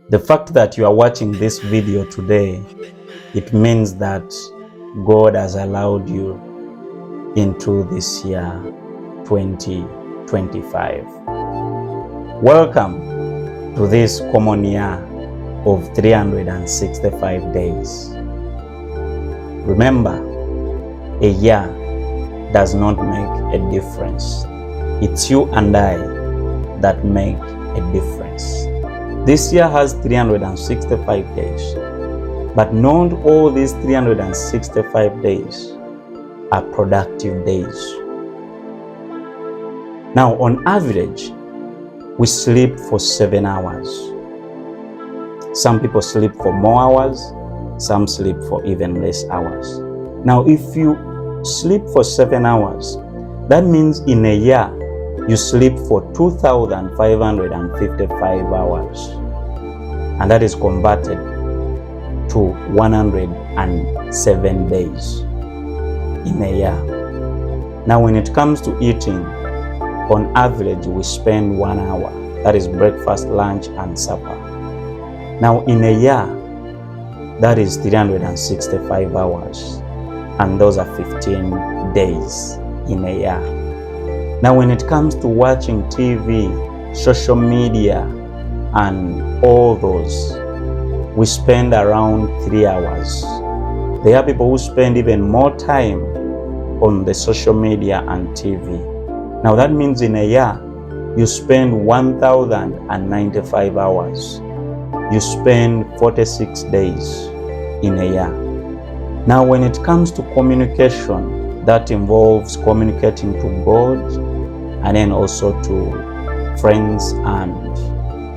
The fact that you are watching this video today, it means that God has allowed you into this year 2025. Welcome to this common year of 365 days. Remember, a year does not make a difference. It's you and I that make a difference. This year has 365 days, but not all these 365 days are productive days. Now, on average, we sleep for 7 hours. Some people sleep for more hours, some sleep for even less hours. Now, if you sleep for 7 hours, that means in a year, you sleep for 2,555 hours. And that is converted to 107 days in a year. Now, when it comes to eating, on average, we spend 1 hour. That is breakfast, lunch, and supper. Now, in a year, that is 365 hours. And those are 15 days in a year. Now, when it comes to watching TV, social media, and all those, we spend around 3 hours. There are people who spend even more time on the social media and TV. Now, that means in a year, you spend 1,095 hours. You spend 46 days in a year. Now, when it comes to communication, that involves communicating to God and then also to friends and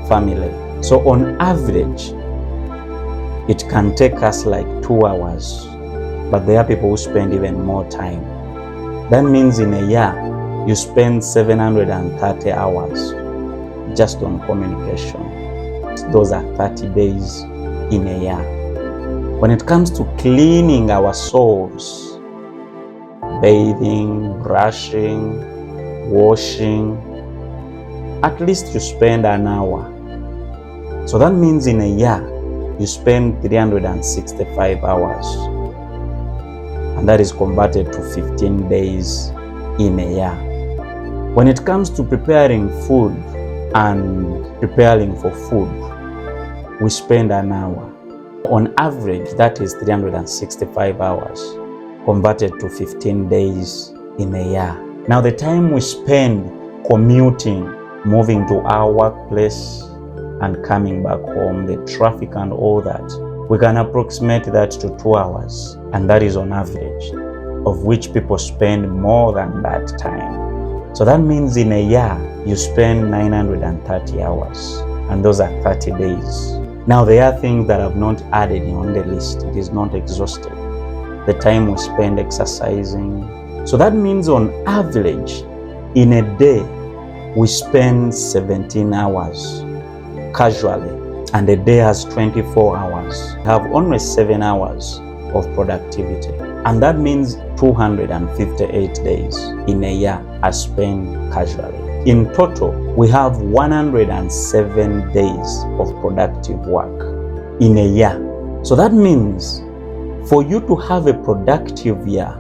family. So on average, it can take us like 2 hours, but there are people who spend even more time. That means in a year, you spend 730 hours just on communication. Those are 30 days in a year. When it comes to cleaning our souls, bathing, brushing, washing, at least you spend an hour. So that means in a year, you spend 365 hours. And that is converted to 15 days in a year. When it comes to preparing food and preparing for food, we spend an hour. On average, that is 365 hours, converted to 15 days in a year. Now, the time we spend commuting, moving to our workplace and coming back home, the traffic and all that, we can approximate that to 2 hours. And that is on average, of which people spend more than that time. So that means in a year, you spend 930 hours. And those are 30 days. Now, there are things that I've not added on the list. It is not exhausted. The time we spend exercising. So that means on average, in a day, we spend 17 hours casually, and a day has 24 hours. We have only 7 hours of productivity. And that means 258 days in a year are spent casually. In total, we have 107 days of productive work in a year. So that means for you to have a productive year,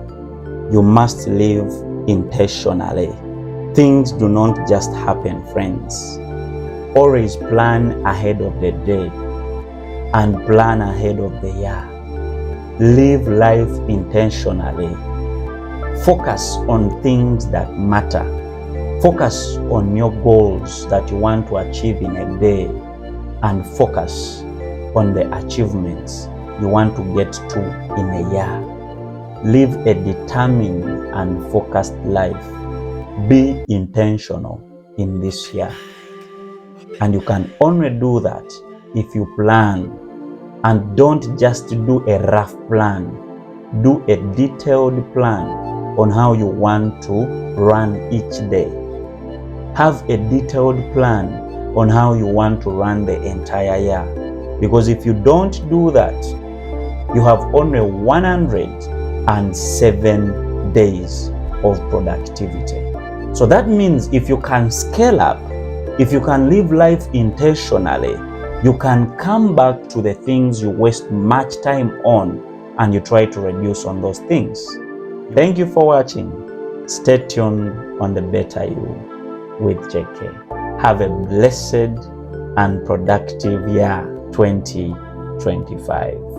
you must live intentionally. Things do not just happen, friends. Always plan ahead of the day and plan ahead of the year. Live life intentionally. Focus on things that matter. Focus on your goals that you want to achieve in a day, and focus on the achievements you want to get to in a year. Live a determined and focused life. Be intentional in this year. And you can only do that if you plan. And don't just do a rough plan. Do a detailed plan on how you want to run each day. Have a detailed plan on how you want to run the entire year. Because if you don't do that, you have only 107 days of productivity. So that means if you can scale up, if you can live life intentionally, you can come back to the things you waste much time on and you try to reduce on those things. Thank you for watching. Stay tuned on the Better You with JK. Have a blessed and productive year 2025.